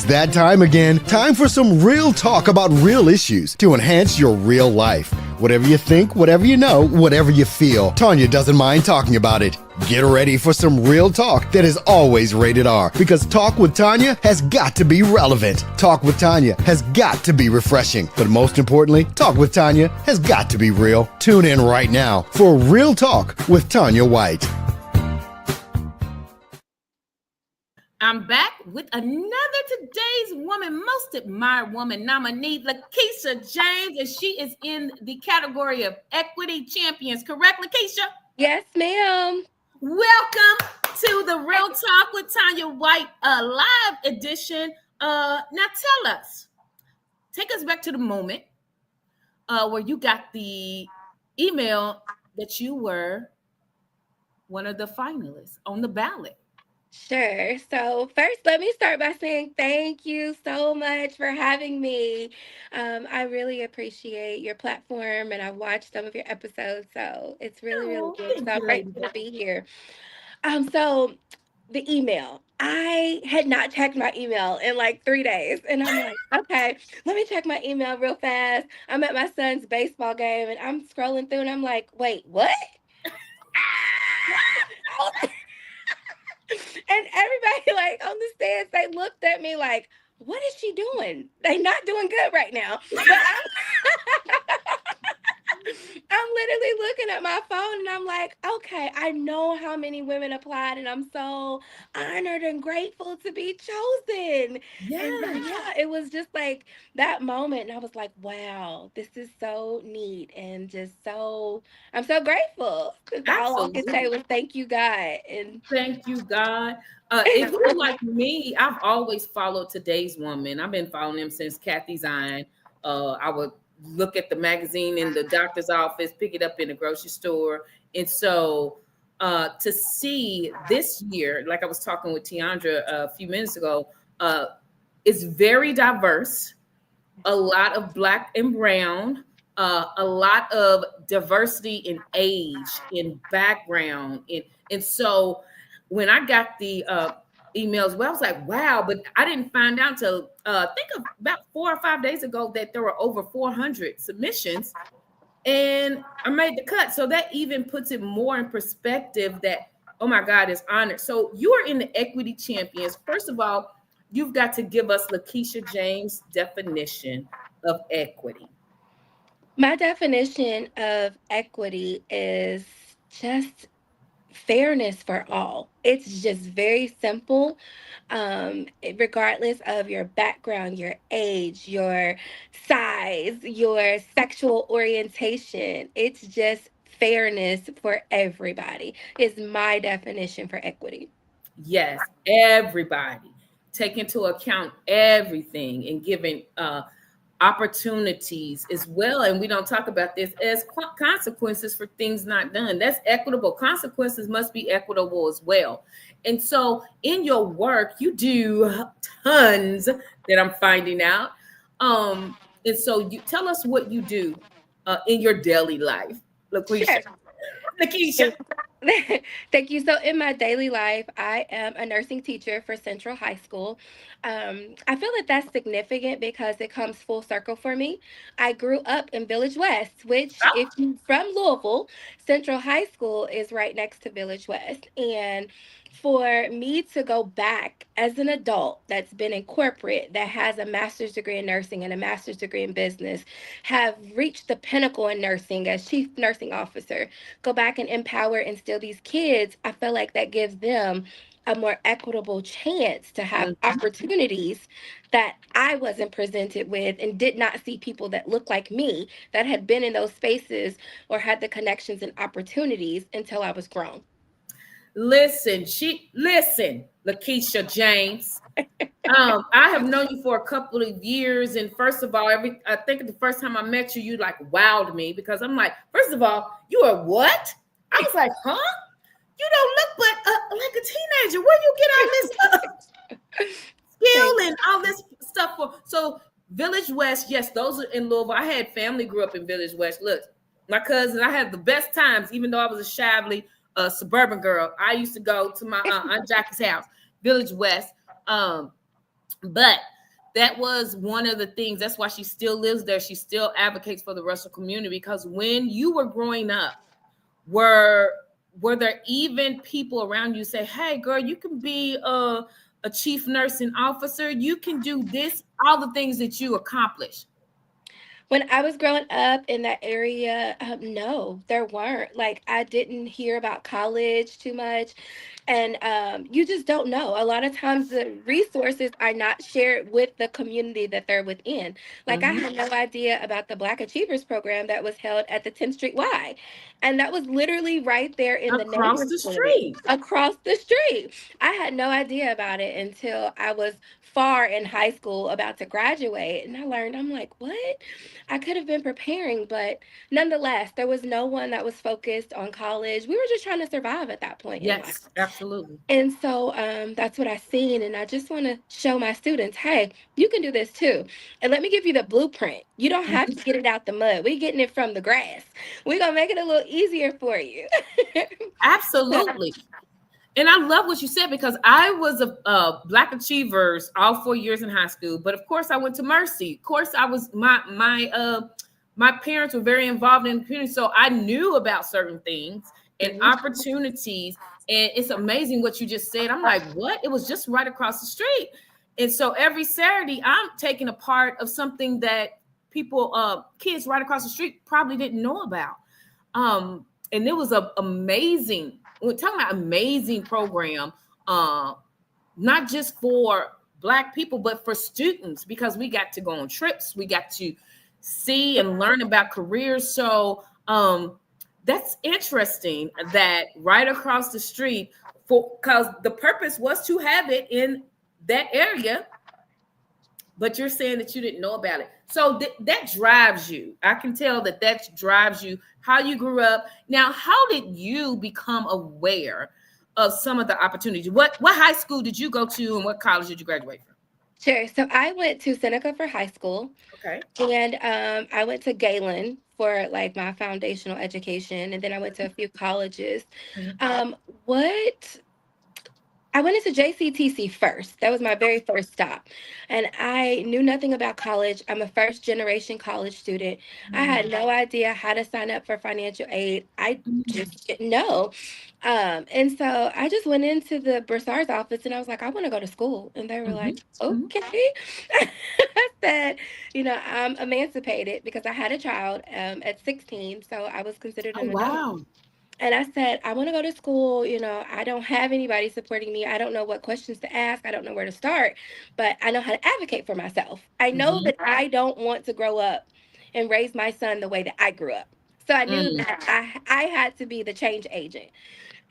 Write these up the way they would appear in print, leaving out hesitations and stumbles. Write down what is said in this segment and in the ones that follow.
that time again. Time for some real talk about real issues to enhance your real life. Whatever you think, whatever you know, whatever you feel, Tanya doesn't mind talking about it. Get ready for some real talk that is always rated R, because Talk with Tanya has got to be relevant. Talk with Tanya has got to be refreshing. But most importantly, Talk with Tanya has got to be real. Tune in right now for Real Talk with Tanya White. I'm back with another Today's Woman, Most Admired Woman nominee, Lakeisha James, and she is in the category of Equity Champions. Correct, Lakeisha? Yes, ma'am. Welcome to the Real Talk with Tanya White live edition. Now tell us, take us back to the moment where you got the email that you were one of the finalists on the ballot. Sure. So first, let me start by saying thank you so much for having me. I really appreciate your platform, and I've watched some of your episodes, so it's really, really good. So I'm grateful to be here. So the email. I had not checked my email in like 3 days. And I'm like, okay, let me check my email real fast. I'm at my son's baseball game and I'm scrolling through and I'm like, wait, what? And everybody like on the stands, they looked at me like, what is she doing? They not doing good right now. But I'm literally looking at my phone and I'm like, okay, I know how many women applied and I'm so honored and grateful to be chosen. Yeah. And yeah, it was just like that moment. And I was like, wow, this is so neat and just so, I'm so grateful. All I can say was thank you, God. And thank you, God. If you're like me, I've always followed Today's Woman. I've been following them since Kathy Zine. I would look at the magazine in the doctor's office, pick it up in the grocery store. And so to see this year, like I was talking with Tiandra a few minutes ago, it's very diverse, a lot of Black and brown, a lot of diversity in age, in background. And so when I got the emails, well, I was like, wow, but I didn't find out until think of about 4 or 5 days ago that there were over 400 submissions and I made the cut. So that even puts it more in perspective that, oh my God, it's honored. So you are in the Equity Champions. First of all, you've got to give us Lakeisha James' definition of equity. My definition of equity is just fairness for all. It's just very simple. Regardless of your background, your age, your size, your sexual orientation, it's just fairness for everybody is my definition for equity. Yes, everybody. Take into account everything and giving opportunities as well. And we don't talk about this as consequences for things not done. That's equitable. Consequences must be equitable as well. And so in your work, you do tons that I'm finding out. And so you tell us what you do in your daily life, Lakeisha. Sure. Lakeisha. Thank you. So, in my daily life, I am a nursing teacher for Central High School. I feel that that's significant because it comes full circle for me. I grew up in Village West, which, if you're from Louisville, Central High School is right next to Village West. And for me to go back as an adult that's been in corporate, that has a master's degree in nursing and a master's degree in business, have reached the pinnacle in nursing as chief nursing officer, go back and empower and instill these kids, I feel like that gives them a more equitable chance to have opportunities that I wasn't presented with and did not see people that looked like me that had been in those spaces or had the connections and opportunities until I was grown. Listen, Lakeisha James. I have known you for a couple of years, and first of all, I think the first time I met you, you like wowed me because I'm like, first of all, you are what? I was like, huh? You don't look like a teenager. Where you get all this skill and all this stuff for? So Village West, yes, those are in Louisville. I had family grew up in Village West. Look, my cousins, I had the best times, even though I was a shyly suburban girl. I used to go to my Aunt Jackie's house, Village West. But that was one of the things. That's why she still lives there. She still advocates for the Russell community, because when you were growing up, were were there even people around you say, "Hey, girl, you can be a chief nursing officer. You can do this, all the things that you accomplish." When I was growing up in that area, no, there weren't. Like, I didn't hear about college too much. And you just don't know. A lot of times, the resources are not shared with the community that they're within. Like, I Hmm. had no idea about the Black Achievers program that was held at the 10th Street Y. And that was literally right there in the Across the neighborhood, street. across the street. I had no idea about it until I was far in high school about to graduate. And I learned, I'm like, what? I could have been preparing, but nonetheless, there was no one that was focused on college. We were just trying to survive at that point in life. Yes, absolutely. And so that's what I seen. And I just want to show my students, hey, you can do this too. And let me give you the blueprint. You don't have to Mhm. get it out the mud. We're getting it from the grass. We're going to make it a little easier for you. So, Absolutely. And I love what you said, because I was a Black Achievers all 4 years in high school, but of course I went to Mercy. Of course, I was my parents were very involved in the community, so I knew about certain things and mhm. opportunities. And it's amazing what you just said. I'm like, what? It was just right across the street. And so every Saturday, I'm taking a part of something that people, kids right across the street probably didn't know about. And it was a amazing, we're talking about amazing program, uh, not just for Black people, but for students, because we got to go on trips, we got to see and learn about careers. So that's interesting that right across the street, for because the purpose was to have it in that area, but you're saying that you didn't know about it. So that drives you. I can tell that that drives you, how you grew up. Now, how did you become aware of some of the opportunities? What high school did you go to, and what college did you graduate from? Sure. So I went to Seneca for high school, Okay. and I went to Galen for like my foundational education, and then I went to a few colleges. Mhm. Um, what I went into JCTC first. That was my very first stop. And I knew nothing about college. I'm a first generation college student. I had no idea how to sign up for financial aid. I just didn't know. And so I just went into the Bursar's office and I was like, I want to go to school. And they were Mhm. like, Mhm. okay. I said, I'm emancipated because I had a child at 16. So I was considered Oh an adult. wow. And I said, I want to go to school. I don't have anybody supporting me. I don't know what questions to ask. I don't know where to start, but I know how to advocate for myself. I know Mhm. that I don't want to grow up and raise my son the way that I grew up. So I knew Mm. that I had to be the change agent.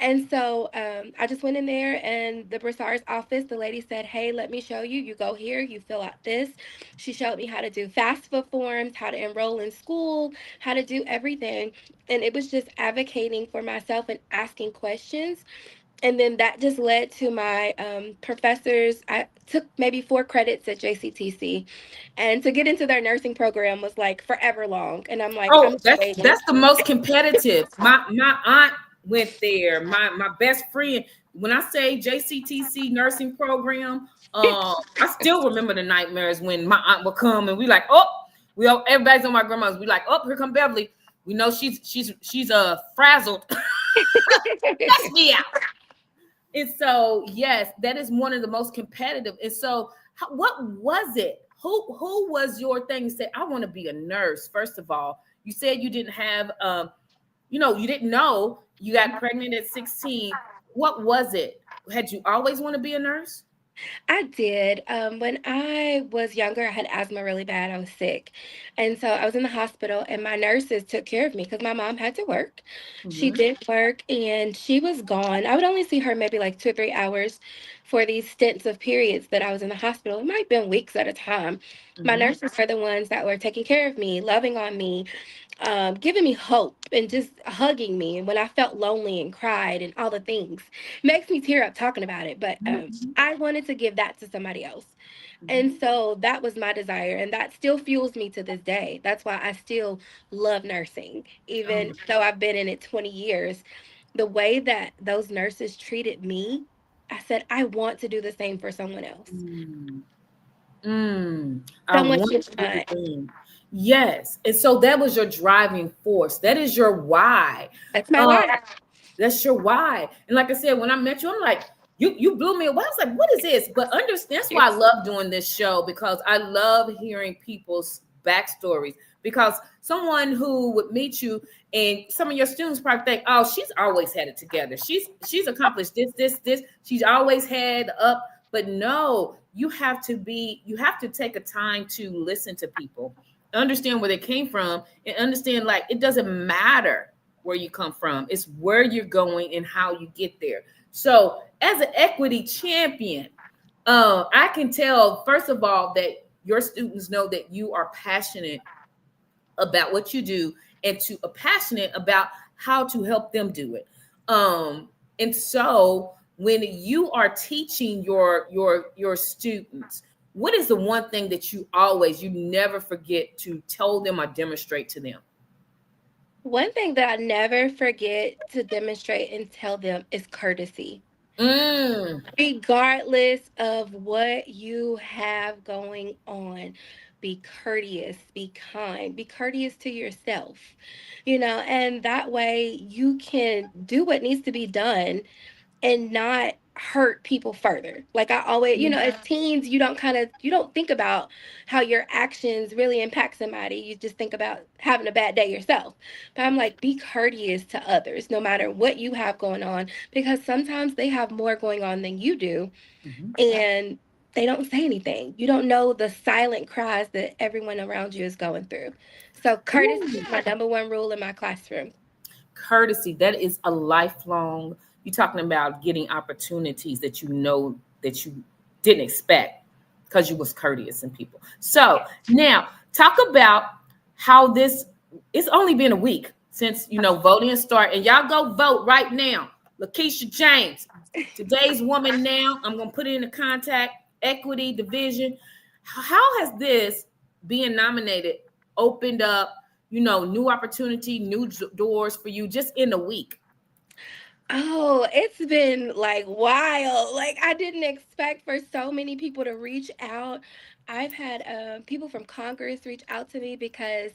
And so I just went in there, and the Broussard's office, the lady said, hey, let me show you. You go here, you fill out this. She showed me how to do FAFSA forms, how to enroll in school, how to do everything. And it was just advocating for myself and asking questions. And then that just led to my professors. I took maybe 4 credits at JCTC. And to get into their nursing program was like forever long. And I'm like, Oh, I'm that's waiting. the most competitive. My aunt went there. My best friend. When I say JCTC nursing program, I still remember the nightmares when my aunt would come and we like, oh, we all everybody's on my grandma's. We like, oh, here come Beverly. We know she's frazzled. That's me out. And so, yes, that is one of the most competitive. And so, what was it? Who was your thing? You said, I want to be a nurse. First of all, you said you didn't have, you didn't know you got pregnant at 16. What was it? Had you always want to be a nurse? I did. When I was younger, I had asthma really bad. I was sick. And so I was in the hospital, and my nurses took care of me because my mom had to work. She Mm-hmm. did work, and she was gone. I would only see her maybe like 2 or 3 hours for these stints of periods that I was in the hospital. It might have been weeks at a time. My Mm-hmm. nurses were the ones that were taking care of me, loving on me, giving me hope, and just hugging me. And when I felt lonely and cried and all the things, makes me tear up talking about it. But I wanted to give that to somebody else. Mm-hmm. And so that was my desire. And that still fuels me to this day. That's why I still love nursing, even Um, though I've been in it 20 years. The way that those nurses treated me, I said, I want to do the same for someone else. mm. I Someone want should to do the not. thing. Yes. And so that was your driving force. That is your why. That's my Um, why. that's your why. And like I said, when I met you, I'm like, you blew me away. I was like, what is this? But understand, that's why I love doing this show, because I love hearing people's backstories. Because someone who would meet you and some of your students probably think, oh, she's always had it together. She's accomplished this. She's always had up. But no, you have to take a time to listen to people, understand where they came from, and understand like it doesn't matter where you come from. It's where you're going and how you get there. So, as an equity champion, I can tell, first of all, that your students know that you are passionate about what you do and to passionate about how to help them do it. And so, when you are teaching your students, what is the one thing that you never forget to tell them or demonstrate to them? One thing that I never forget to demonstrate and tell them is courtesy. Mm, Regardless of what you have going on, be courteous, be kind, be courteous to yourself, and that way you can do what needs to be done and not hurt people further. Like I always, as teens, you don't think about how your actions really impact somebody. You just think about having a bad day yourself. But I'm like, be courteous to others no matter what you have going on, because sometimes they have more going on than you do, mhm. and they don't say anything. You don't know the silent cries that everyone around you is going through. So courtesy Ooh, is my number one rule in my classroom. courtesy, that is a lifelong. You're talking about getting opportunities that you know that you didn't expect because you was courteous in people. So now talk about how this, it's only been a week since voting start, and y'all go vote right now. Lakeisha James, today's woman. Now I'm gonna put it in the contact equity division. How has this being nominated opened up new opportunity, new doors for you just in a week? Oh, it's been like wild. Like I didn't expect for so many people to reach out. I've had people from Congress reach out to me because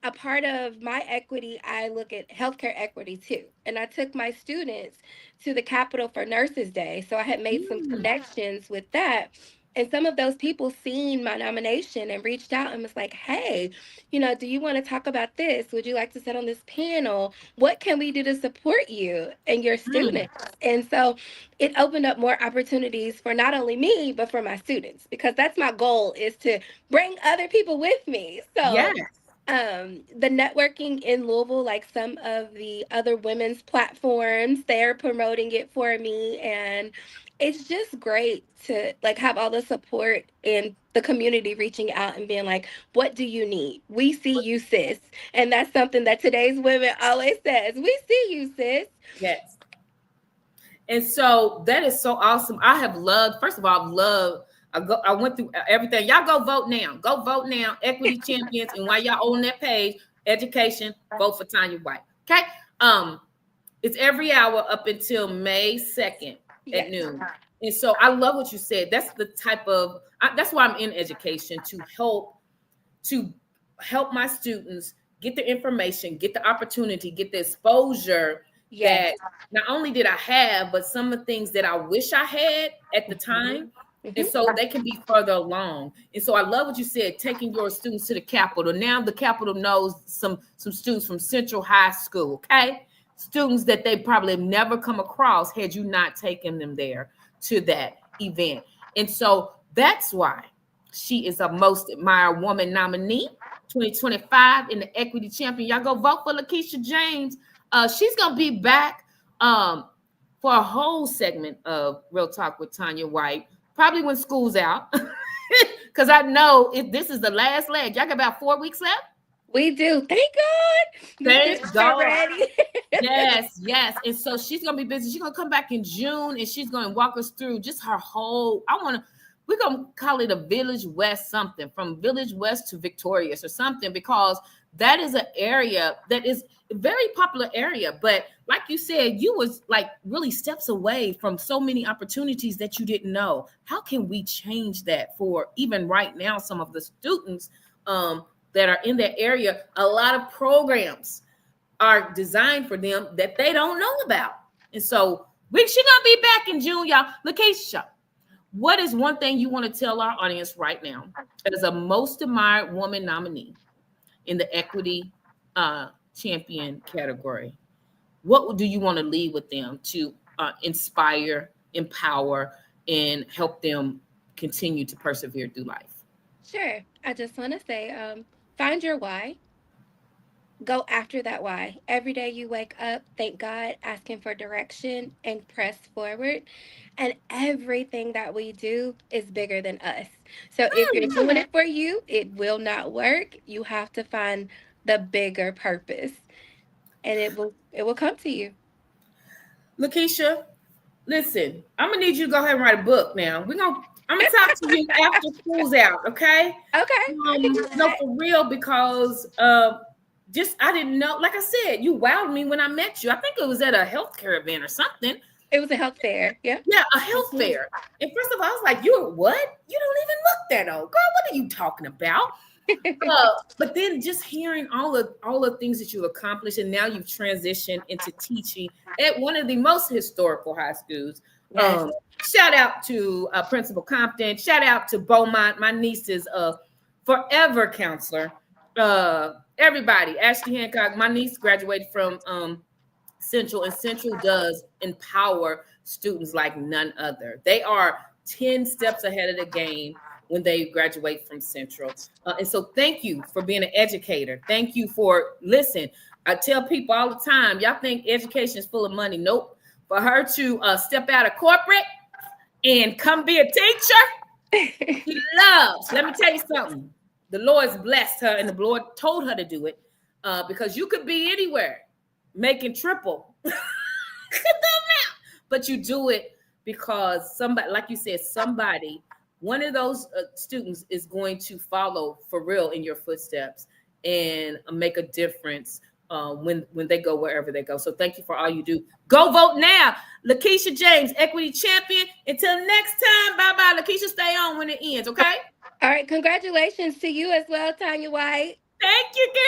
a part of my equity, I look at healthcare equity too. And I took my students to the Capitol for Nurses Day. So I had made some Mm, connections with that. And some of those people seen my nomination and reached out and was like, hey, do you want to talk about this? Would you like to sit on this panel? What can we do to support you and your mm. students? And so it opened up more opportunities for not only me, but for my students, because that's my goal, is to bring other people with me. So Yes. the networking in Louisville, like some of the other women's platforms, they're promoting it for me, and it's just great to like have all the support and the community reaching out and being like, what do you need? We see you, sis. And that's something that today's women always says, we see you, sis. Yes. And so that is so awesome. I have loved, first of all, I've loved, I went through everything. Y'all go vote now. Go vote now. Equity champions. And while y'all on that page, education, vote for Tanya White. Okay. Um, it's every hour up until May 2nd at Yes. noon. And so I love what you said. That's the type of that's why I'm in education, to help my students get the information, get the opportunity, get the exposure Yes. that not only did I have, but some of the things that I wish I had at the time. And Hmm. so they can be further along. And so I love what you said, taking your students to the Capitol. Now the Capitol knows some students from Central High School, okay? Students that they probably have never come across had you not taken them there to that event. And so that's why she is a most admired woman nominee 2025 in the equity champion. Y'all go vote for Lakeisha James. She's gonna be back for a whole segment of Real Talk with Tanya White, probably when school's out. Because I know if this is the last leg, y'all got about 4 weeks left. We do. Thank God. The Thank students are God. ready. Yes, yes. And so she's gonna be busy. She's gonna come back in June and she's gonna walk us through just her whole. we're gonna call it a Village West something, from Village West to Victorious or something, because that is an area that is a very popular area. But like you said, you was like really steps away from so many opportunities that you didn't know. How can we change that for even right now, some of the students that are in that area? A lot of programs are designed for them that they don't know about. And so she's gonna be back in June, y'all. Lakeisha, what is one thing you want to tell our audience right now as a most admired woman nominee in the equity champion category? What do you want to leave with them to inspire, empower, and help them continue to persevere through life? Sure. I just want to say, find your why. Go after that why. Every day you wake up, thank God, asking for direction and press forward. And everything that we do is bigger than us. So if you're doing it for you, it will not work. You have to find the bigger purpose, and it will come to you. Lakeisha, listen, I'm gonna need you to go ahead and write a book now. I'm gonna talk to you after school's out, okay? Okay. No, for real, because just I didn't know. Like I said, you wowed me when I met you. I think it was at a healthcare event or something. It was a health fair. Yeah. Yeah, a health fair. And first of all, I was like, "You're what? You don't even look that old, girl. What are you talking about?" But then just hearing all the things that you accomplished, and now you've transitioned into teaching at one of the most historical high schools. Yes. Shout out to Principal Compton. Shout out to Beaumont. My niece is a forever counselor. Everybody, Ashley Hancock. My niece graduated from Central, and Central does empower students like none other. They are 10 steps ahead of the game when they graduate from Central. And so thank you for being an educator. Thank you for, listen, I tell people all the time, y'all think education is full of money. Nope. For her to step out of corporate and come be a teacher, she loves. Let me tell you something. The Lord's blessed her, and the Lord told her to do it because you could be anywhere making triple. But you do it because somebody, like you said, one of those students is going to follow for real in your footsteps and make a difference when they go wherever they go. So thank you for all you do. Go vote now. Lakeisha James, equity champion. Until next time, bye-bye. Lakeisha, stay on when it ends, okay? All right. Congratulations to you as well, Tanya White. Thank you, girl.